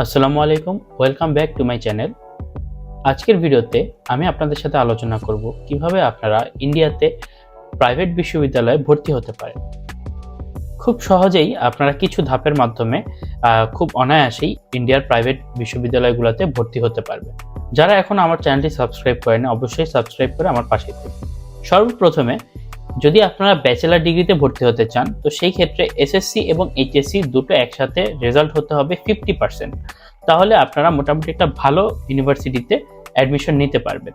আসসালামু আলাইকুম, welcome back to my channel. আজকের ভিডিওতে আমি আপনাদের সাথে আলোচনা করব কিভাবে আপনারা ইন্ডিয়াতে প্রাইভেট বিশ্ববিদ্যালয়ে ভর্তি হতে পারেন। খুব সহজেই আপনারা কিছু ধাপের মাধ্যমে খুব অনায়াসেই ইন্ডিয়ার প্রাইভেট বিশ্ববিদ্যালয়গুলোতে ভর্তি হতে পারবেন। যারা এখন আমার চ্যানেলটি সাবস্ক্রাইব করেন অবশ্যই সাবস্ক্রাইব করে আমার পাশে থাকুন। সর্বপ্রথমে যদি আপনারা ব্যাচেলার ডিগ্রিতে ভর্তি হতে চান তো সেই ক্ষেত্রে এসএসসি এবং এইচএসসি দুটো একসাথে রেজাল্ট হতে হবে 50%। তাহলে আপনারা মোটামুটি একটা ভালো ইউনিভার্সিটিতে অ্যাডমিশন নিতে পারবেন।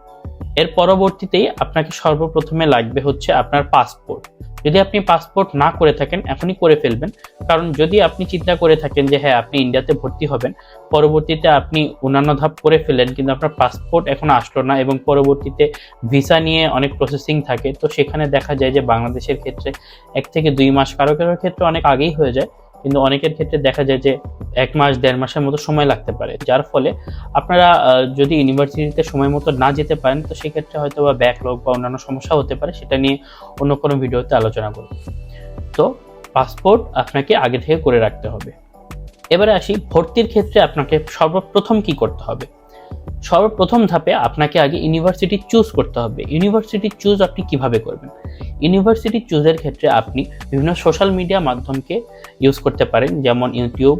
এর পরবর্তীতেই আপনাকে সর্বপ্রথমে লাগবে হচ্ছে আপনার পাসপোর্ট। যদি আপনি পাসপোর্ট না করে থাকেন এখনই করে ফেলবেন, কারণ যদি আপনি চিন্তা করে থাকেন যে হ্যাঁ আপনি ইন্ডিয়াতে ভর্তি হবেন, পরবর্তীতে আপনি অন্যান্য ধাপ করে ফেলেন কিন্তু আপনার পাসপোর্ট এখনো আসলো না এবং পরবর্তীতে ভিসা নিয়ে অনেক প্রসেসিং থাকে, তো সেখানে দেখা যায় যে বাংলাদেশের ক্ষেত্রে 1 থেকে 2 মাস, কারো কারো ক্ষেত্রে অনেক আগেই হয়ে যায়, কিন্তু অনেকের ক্ষেত্রে দেখা যায় যে 1 মাস 1.5 মাসের মতো সময় লাগতে পারে। যার ফলে আপনারা যদি ইউনিভার্সিটিতে সময় মতো না যেতে পারেন তো সেক্ষেত্রে হয়তো বা ব্যাকলগ বা অন্যান্য সমস্যা হতে পারে, সেটা নিয়ে অন্য কোনো ভিডিওতে আলোচনা করব। তো পাসপোর্ট আপনাকে আগে থেকে করে রাখতে হবে। এবারে আসি ভর্তির ক্ষেত্রে আপনাকে সর্বপ্রথম কি করতে হবে। সর্বপ্রথম ধাপে আপনাকে আগে ইউনিভার্সিটি চুজ করতে হবে। ইউনিভার্সিটি চুজ আপনি কিভাবে করবেন? ইউনিভার্সিটি চুজের ক্ষেত্রে আপনি বিভিন্ন সোশ্যাল মিডিয়া মাধ্যমকে ইউজ করতে পারেন, যেমন ইউটিউব,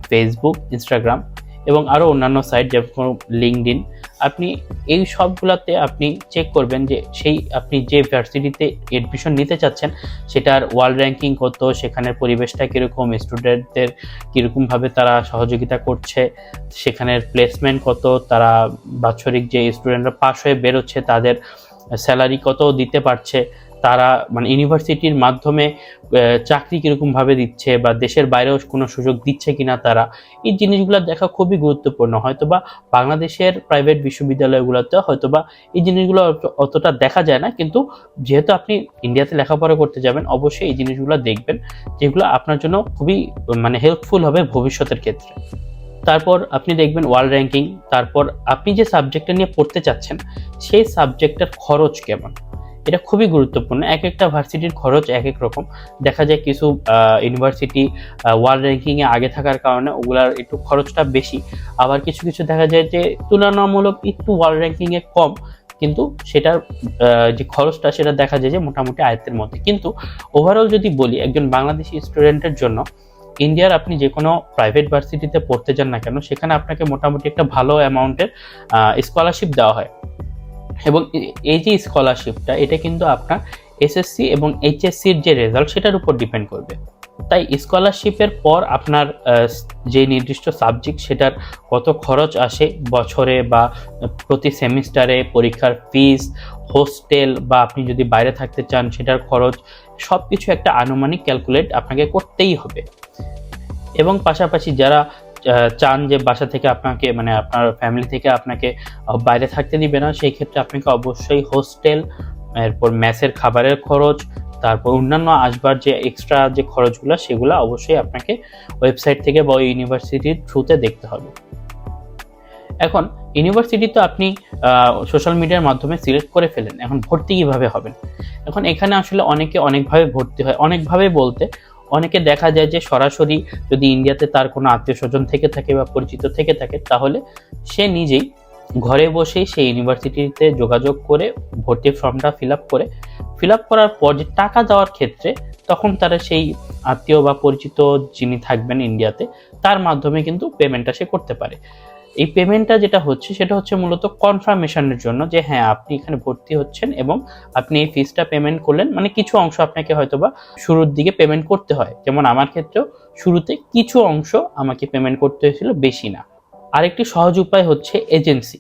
ফেসবুক, ইনস্টাগ্রাম এবং আরও অন্যান্য সাইট যেমন লিঙ্কডইন। আপনি এই সবগুলোতে আপনি চেক করবেন যে আপনি যে ভার্সিটিতে এডমিশন নিতে চাচ্ছেন সেটার ওয়ার্ল্ড র্যাঙ্কিং কত, সেখানের পরিবেশটা কীরকম, স্টুডেন্টদের কীরকমভাবে তারা সহযোগিতা করছে, সেখানের প্লেসমেন্ট কত, তারা বাৎসরিক যে স্টুডেন্টরা পাস হয়ে বেরোচ্ছে তাদের স্যালারি কত দিতে পারছে, তারা মানে ইউনিভার্সিটির মাধ্যমে চাকরি কীরকমভাবে দিচ্ছে বা দেশের বাইরেও কোনো সুযোগ দিচ্ছে কিনা তারা, এই জিনিসগুলো দেখা খুবই গুরুত্বপূর্ণ। হয়তোবা বাংলাদেশের প্রাইভেট বিশ্ববিদ্যালয়গুলোতে হয়তোবা এই জিনিসগুলো অতটা দেখা যায় না, কিন্তু যেহেতু আপনি ইন্ডিয়াতে লেখাপড়া করতে যাবেন অবশ্যই এই জিনিসগুলো দেখবেন, যেগুলো আপনার জন্য খুবই মানে হেল্পফুল হবে ভবিষ্যতের ক্ষেত্রে। তারপর আপনি দেখবেন ওয়ার্ল্ড র্যাঙ্কিং, তারপর আপনি যে সাবজেক্টটা নিয়ে পড়তে চাচ্ছেন সেই সাবজেক্টটার খরচ কেমন, এটা খুবই গুরুত্বপূর্ণ। এক একটা ভার্সিটির খরচ এক এক রকম। দেখা যায় কিছু ইউনিভার্সিটি ওয়ার্ল্ড র্যাঙ্কিংয়ে আগে থাকার কারণে ওগুলার একটু খরচটা বেশি, আবার কিছু কিছু দেখা যায় যে তুলনামূলক একটু ওয়ার্ল্ড র্যাঙ্কিংয়ে কম, কিন্তু সেটার যে খরচটা সেটা দেখা যায় যে মোটামুটি আয়ত্তের মধ্যে। কিন্তু ওভারঅল যদি বলি একজন বাংলাদেশি স্টুডেন্টের জন্য ইন্ডিয়ার আপনি যে কোনো প্রাইভেট ভার্সিটিতে পড়তে যান না কেন সেখানে আপনাকে মোটামুটি একটা ভালো অ্যামাউন্টের স্কলারশিপ দেওয়া হয়, এবং এই যে স্কলারশিপটা এটা কিন্তু আপনার এসএসসি এবং এইচএসসির যে রেজাল্ট সেটার উপর ডিপেন্ড করবে। তাই স্কলারশিপের পর আপনার যে নির্দিষ্ট সাবজেক্ট সেটার কত খরচ আসে বছরে বা প্রতি সেমিস্টারে, পরীক্ষার ফিস, হোস্টেল বা আপনি যদি বাইরে থাকতে চান সেটার খরচ, সব কিছু একটা আনুমানিক ক্যালকুলেট আপনাকে করতেই হবে। এবং পাশাপাশি যারা চান যে বাসা থেকে আপনাকে মানে আপনার ফ্যামিলি থেকে আপনাকে বাইরে থাকতে দিবে না, সেই ক্ষেত্রে আপনাকে অবশ্যই হোস্টেল, এরপর মেসের খাবারের খরচ, তারপর অন্যান্য আসবার যে এক্সট্রা যে খরচগুলো সেগুলো অবশ্যই আপনাকে ওয়েবসাইট থেকে বা ইউনিভার্সিটির থ্রুতে দেখতে হবে। এখন ইউনিভার্সিটি তো আপনি সোশ্যাল মিডিয়ার মাধ্যমে সিলেক্ট করে ফেলেন, এখন ভর্তি কীভাবে হবেন? এখন এখানে আসলে অনেকে অনেকভাবে ভর্তি হয়। অনেকভাবে বলতে অনেকে দেখা যায় যে সরাসরি যদি ইন্ডিয়াতে তার কোনো আত্মীয় স্বজন থেকে থাকে বা পরিচিত থেকে থাকে তাহলে সে নিজেই ঘরে বসেই সেই ইউনিভার্সিটিতে যোগাযোগ করে ভর্তির ফর্মটা ফিল আপ করার পর যে টাকা দেওয়ার ক্ষেত্রে তখন তারা সেই আত্মীয় বা পরিচিত যিনি থাকবেন ইন্ডিয়াতে তার মাধ্যমে কিন্তু পেমেন্টটা সে করতে পারে। এই পেমেন্টটা যেটা হচ্ছে সেটা হচ্ছে মূলত কনফার্মেশনের জন্য যে হ্যাঁ আপনি এখানে ভর্তি হচ্ছেন এবং আপনি এই ফিসটা পেমেন্ট করলেন, মানে কিছু অংশ আপনাকে হয়তোবা শুরুর দিকে পেমেন্ট করতে হয়, যেমন আমার ক্ষেত্রেও শুরুতে কিছু অংশ আমাকে পেমেন্ট করতে হয়েছিল, বেশি না। আরেকটি সহজ উপায় হচ্ছে এজেন্সি।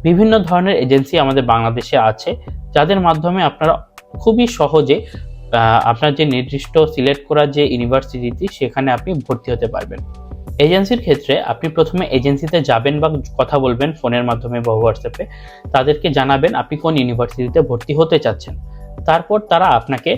বিভিন্ন ধরনের এজেন্সি আমাদের বাংলাদেশে আছে যাদের মাধ্যমে আপনারা খুবই সহজে আপনার যে নির্দিষ্ট সিলেক্ট করা যে ইউনিভার্সিটি সেখানে আপনি ভর্তি হতে পারবেন। এজেন্সির ক্ষেত্রে আপনি প্রথমে এজেন্সিতে যাবেন বা কথা বলবেন ফোনের মাধ্যমে বা হোয়াটসঅ্যাপে, তাদেরকে জানাবেন আপনি কোন ইউনিভার্সিটিতে ভর্তি হতে চাচ্ছেন। তারপর তারা আপনাকে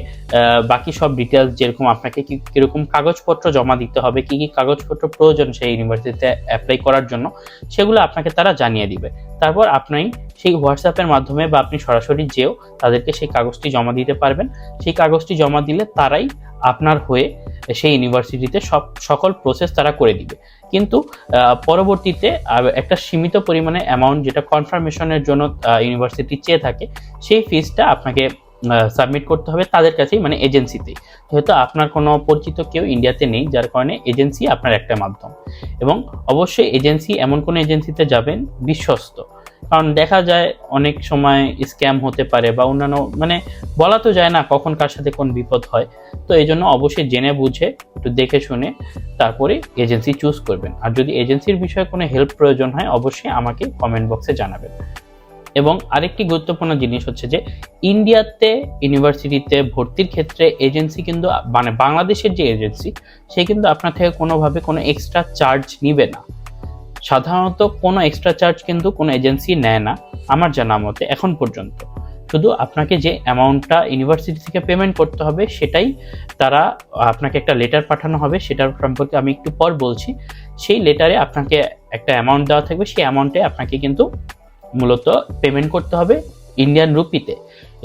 বাকি সব ডিটেলস, যেরকম আপনাকে কীরকম কাগজপত্র জমা দিতে হবে, কী কী কাগজপত্র প্রয়োজন সেই ইউনিভার্সিটিতে অ্যাপ্লাই করার জন্য, সেগুলো আপনাকে তারা জানিয়ে দিবে। তারপর আপনি সেই হোয়াটসঅ্যাপের মাধ্যমে বা আপনি সরাসরি যেও তাদেরকে সেই কাগজটি জমা দিতে পারবেন। সেই কাগজটি জমা দিলে তারাই আপনার হয়ে সেই ইউনিভার্সিটিতে সকল প্রসেস তারা করে দিবে। কিন্তু পরবর্তীতে একটা সীমিত পরিমাণে অ্যামাউন্ট যেটা কনফার্মেশনের জন্য ইউনিভার্সিটি চেয়ে থাকে, সেই ফিসটা আপনাকে সাবমিট করতে হবে তাদের কাছেই, মানে এজেন্সিতেই। যেহেতু আপনার কোনো পরিচিত কেউ ইন্ডিয়াতে নেই, যার কারণে এজেন্সি আপনার একটা মাধ্যম। এবং অবশ্যই এজেন্সি এমন কোনো এজেন্সিতে যাবেন বিশ্বস্ত, কারণ দেখা যায় অনেক সময় স্ক্যাম হতে পারে বা অন্যান্য, মানে বলা তো যায় না কখন কার সাথে কোন বিপদ হয়। তো এই জন্য অবশ্যই জেনে বুঝে একটু দেখে শুনে তারপরে এজেন্সি চুজ করবেন। আর যদি এজেন্সির বিষয়ে কোনো হেল্প প্রয়োজন হয় অবশ্যই আমাকে কমেন্ট বক্সে জানাবেন। এবং আরেকটি গুরুত্বপূর্ণ জিনিস হচ্ছে যে ইন্ডিয়াতে ইউনিভার্সিটিতে ভর্তির ক্ষেত্রে এজেন্সি কিন্তু, মানে বাংলাদেশের যে এজেন্সি, সে কিন্তু আপনার থেকে কোনোভাবে কোনো এক্সট্রা চার্জ নিবে না। সাধারণত কোনো এক্সট্রা চার্জ কিন্তু কোনো এজেন্সি নেয় না আমার জানা মতে এখন পর্যন্ত। শুধু আপনাকে যে অ্যামাউন্টটা ইউনিভার্সিটি থেকে পেমেন্ট করতে হবে সেটাই তারা আপনাকে একটা লেটার পাঠানো হবে, সেটার সম্পর্কে আমি একটু পর বলছি। সেই লেটারে আপনাকে একটা অ্যামাউন্ট দেওয়া থাকবে, সেই অ্যামাউন্টে আপনাকে কিন্তু মূলত পেমেন্ট করতে হবে ইন্ডিয়ান রুপিতে।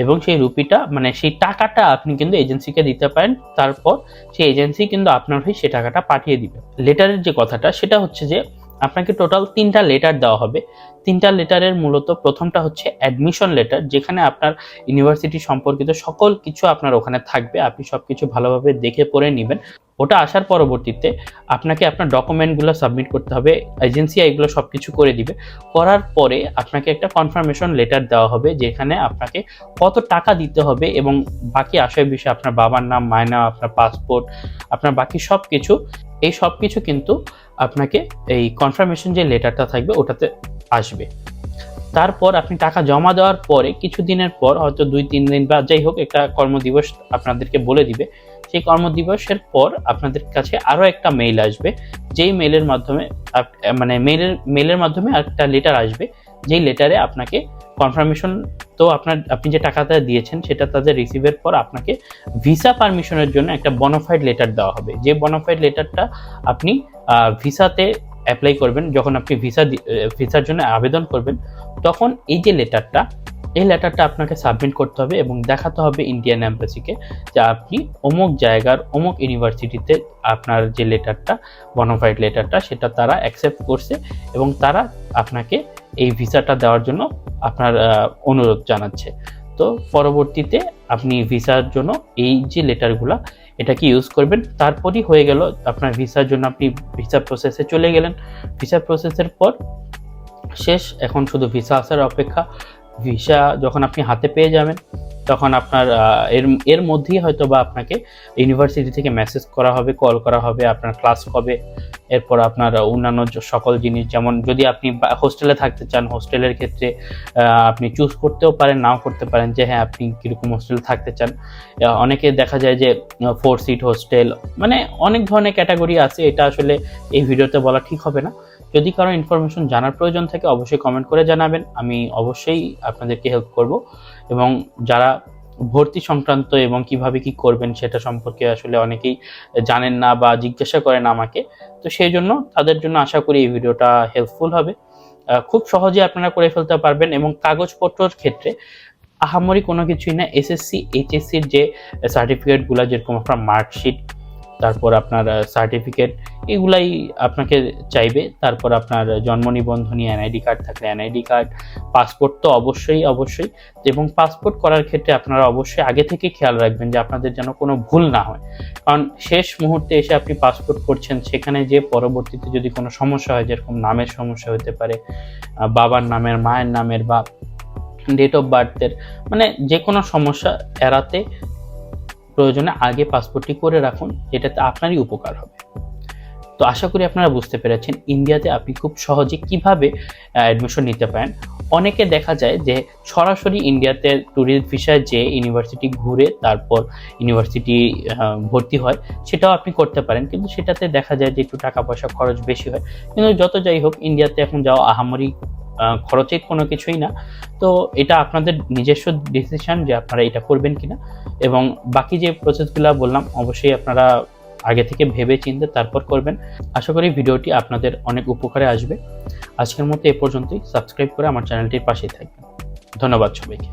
এবং সেই রুপিটা, মানে সেই টাকাটা আপনি কিন্তু এজেন্সিকে দিতে পারেন, তারপর সেই এজেন্সি কিন্তু আপনার হয়ে সেই টাকাটা পাঠিয়ে দিবে। লেটারের যে কথাটা সেটা হচ্ছে যে আপনাকে টোটাল 3টা লেটার দেওয়া হবে। 3টা লেটারের মূলত প্রথমটা হচ্ছে অ্যাডমিশন লেটার, যেখানে আপনার ইউনিভার্সিটি সম্পর্কিত সকল কিছু আপনার ওখানে থাকবে, আপনি সব কিছু ভালোভাবে দেখে পড়ে নেবেন। ওটা আসার পরবর্তীতে আপনাকে আপনার ডকুমেন্টগুলো সাবমিট করতে হবে, এজেন্সি এগুলো সব কিছু করে দিবে। করার পরে আপনাকে একটা কনফার্মেশন লেটার দেওয়া হবে, যেখানে আপনাকে কত টাকা দিতে হবে এবং বাকি আশয় বিষয়ে আপনার বাবার নাম, মায়ের নাম, আপনার পাসপোর্ট, আপনার বাকি সব কিছু, এই সব কিছু কিন্তু আপনাকে এই কনফার্মেশন যে লেটারটা থাকবে ওটাতে আসবে। তারপর আপনি টাকা জমা দেওয়ার পরে কিছুদিনের পর, হয়তো 2-3 দিন বা যাই হোক, একটা কর্মদিবস আপনাদেরকে বলে দিবে। সেই কর্মদিবসের পর আপনাদের কাছে আরও একটা মেইল আসবে, যেই মেইলের মাধ্যমে মানে মেইলের মাধ্যমে একটা লেটার আসবে, যেই লেটারে আপনাকে কনফার্মেশন, তো আপনি যে টাকাটা দিয়েছেন সেটা তাদের রিসিভের পর আপনাকে ভিসা পারমিশনের জন্য একটা বোনাফাইড লেটার দেওয়া হবে। যে বোনাফাইড লেটারটা আপনি ভিসাতে অ্যাপ্লাই করবেন, যখন আপনি ভিসার জন্য আবেদন করবেন, তখন এই যে লেটারটা আপনাকে সাবমিট করতে হবে এবং দেখাতে হবে ইন্ডিয়ান এম্বাসিকে যে আপনি অমুক জায়গার অমুক ইউনিভার্সিটিতে আপনার যে লেটারটা, বোনাফাইড লেটারটা, সেটা তারা অ্যাকসেপ্ট করছে এবং তারা আপনাকে এই ভিসাটা দেওয়ার জন্য আপনার অনুরোধ জানাচ্ছে। তো পরবর্তীতে আপনি ভিসার জন্য এই যে লেটারগুলো, এটাকে ইউজ করবেন। তারপরই হয়ে গেল আপনার ভিসার জন্য, আপনি ভিসা প্রসেসে চলে গেলেন। ভিসা প্রসেসের পর শেষ, এখন শুধু ভিসা আসার অপেক্ষা। ভিসা যখন আপনি হাতে পেয়ে যাবেন তখন আপনার এর মধ্যেই হয়তো বা আপনাকে ইউনিভার্সিটি থেকে মেসেজ করা হবে, কল করা হবে, আপনার ক্লাস কবে, এরপর আপনার অন্যান্য সকল জিনিস, যেমন যদি আপনি হোস্টেলে থাকতে চান, হোস্টেলের ক্ষেত্রে আপনি চুজ করতেও পারেন, নাও করতে পারেন যে হ্যাঁ আপনি কীরকম হোস্টেলে থাকতে চান। অনেকে দেখা যায় যে 4 সিট হোস্টেল, মানে অনেক ধরনের ক্যাটাগরি আছে, এটা আসলে এই ভিডিওতে বলা ঠিক হবে না। যদি কারো ইনফরমেশন জানার প্রয়োজন থাকে অবশ্যই কমেন্ট করে জানাবেন, আমি অবশ্যই আপনাদেরকে হেল্প করব। এবং যারা ভর্তি সংক্রান্ত এবং কিভাবে কি করবেন সেটা সম্পর্কে আসলে অনেকেই জানেন না বা জিজ্ঞাসা করেন আমাকে, তো সেই জন্য তাদের জন্য আশা করি এই ভিডিওটা হেল্পফুল হবে। খুব সহজে আপনারা করে ফেলতে পারবেন। এবং কাগজপত্রের ক্ষেত্রে আহামরি কোনো কিছুই না, এসএসসি এইচএসসির যে সার্টিফিকেটগুলো, যেরকম আপনার মার্কশিট, তারপর আপনার সার্টিফিকেট, এগুলাই আপনাকে চাইবে। তারপর আপনার জন্ম নিবন্ধনী, এনআইডি কার্ড থাকলে এনআইডি কার্ড, পাসপোর্ট তো অবশ্যই। এবং পাসপোর্ট করার ক্ষেত্রে আপনারা অবশ্যই আগে থেকে খেয়াল রাখবেন যে আপনাদের যেন কোনো ভুল না হয়, কারণ শেষ মুহূর্তে এসে আপনি পাসপোর্ট করছেন, সেখানে যে পরবর্তীতে যদি কোনো সমস্যা হয়, যেরকম নামের সমস্যা হতে পারে, বাবার নামের, মায়ের নামের, বা ডেট অফ বার্থের, মানে যে কোনো সমস্যা এড়াতে প্রয়োজনে আগে পাসপোর্টটি করে রাখুন, যেটাতে আপনারই উপকার হবে। তো আশা করি আপনারা বুঝতে পেরেছেন ইন্ডিয়াতে আপনি খুব সহজে কিভাবে অ্যাডমিশন নিতে পারেন। অনেকে দেখা যায় যে সরাসরি ইন্ডিয়াতে ট্যুরিস্ট ভিসায় যে ইউনিভার্সিটি ঘুরে তারপর ইউনিভার্সিটি ভর্তি হয়, সেটাও আপনি করতে পারেন, কিন্তু সেটাতে দেখা যায় যে একটু টাকা পয়সা খরচ বেশি হয়। কিন্তু যত যাই হোক, ইন্ডিয়াতে এখন যাওয়া আহামরি খরচের কোনো কিছুই না। তো এটা আপনাদের নিজস্ব ডিসিশন যে আপনারা এটা করবেন কিনা। এবং বাকি যে প্রসেসগুলো বললাম অবশ্যই আপনারা আগে থেকে ভেবে চিন্তে তারপর করবেন। আশা করি ভিডিওটি আপনাদের অনেক উপকারে আসবে। আজকের মতো এ পর্যন্তই। সাবস্ক্রাইব করে আমার চ্যানেলটির পাশেই থাকবেন। ধন্যবাদ সবাইকে।